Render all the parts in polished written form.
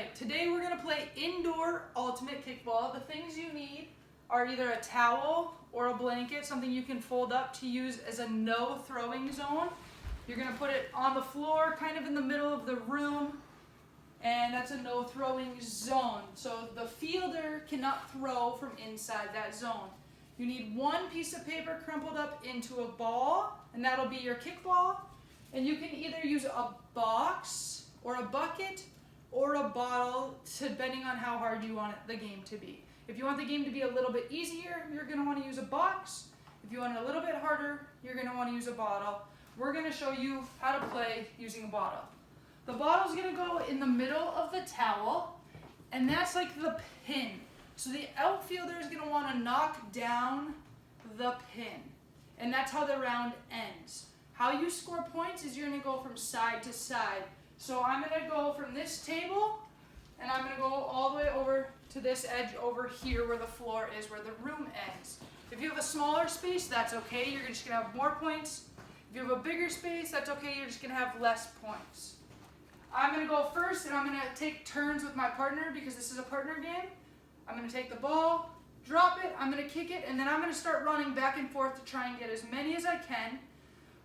Alright, today we're going to play indoor ultimate kickball. The things you need are either a towel or a blanket, something you can fold up to use as a no throwing zone. You're going to put it on the floor, kind of in the middle of the room, and that's a no throwing zone. So the fielder cannot throw from inside that zone. You need one piece of paper crumpled up into a ball, and that'll be your kickball. And you can either use a box or a bucket or a bottle, depending on how hard you want the game to be. If you want the game to be a little bit easier, you're going to want to use a box. If you want it a little bit harder, you're going to want to use a bottle. We're going to show you how to play using a bottle. The bottle's going to go in the middle of the towel, and that's like the pin. So the outfielder is going to want to knock down the pin, and that's how the round ends. How you score points is you're going to go from side to side. So I'm going to go from this table, and I'm going to go all the way over to this edge over here where the floor is, where the room ends. If you have a smaller space, that's okay. You're just going to have more points. If you have a bigger space, that's okay. You're just going to have less points. I'm going to go first, and I'm going to take turns with my partner because this is a partner game. I'm going to take the ball, drop it, I'm going to kick it, and then I'm going to start running back and forth to try and get as many as I can.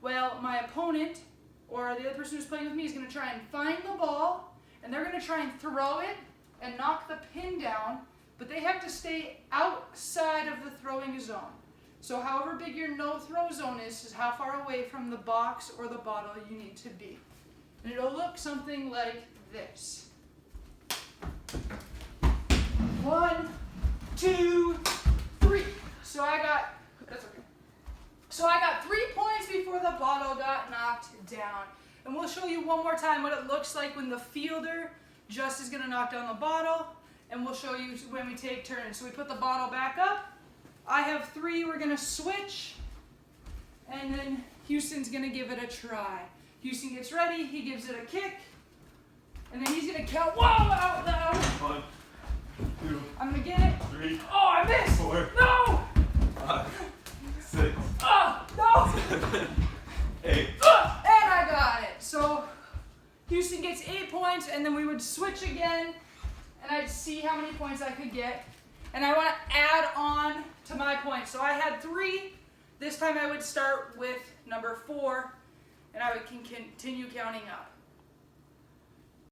Well, my opponent, or the other person who's playing with me, is going to try and find the ball, and they're going to try and throw it and knock the pin down, but they have to stay outside of the throwing zone. So however big your no-throw zone is how far away from the box or the bottle you need to be. And it'll look something like this. 1, 2, 3. So I got 3 points before the bottle got knocked down. And we'll show you one more time what it looks like when the fielder just is going to knock down the bottle. And we'll show you when we take turns. So we put the bottle back up. I have 3. We're going to switch. And then Houston's going to give it a try. Houston gets ready. He gives it a kick. And then he's going to count. Whoa, out loud. 1, 2. I'm going to get it. 3. Oh, I missed. 4. No. 5. 6. No. 7. 8. And I got it. So Houston gets 8 points, and then we would switch again, and I'd see how many points I could get. And I want to add on to my points. So I had 3. This time I would start with number 4, and I would continue counting up.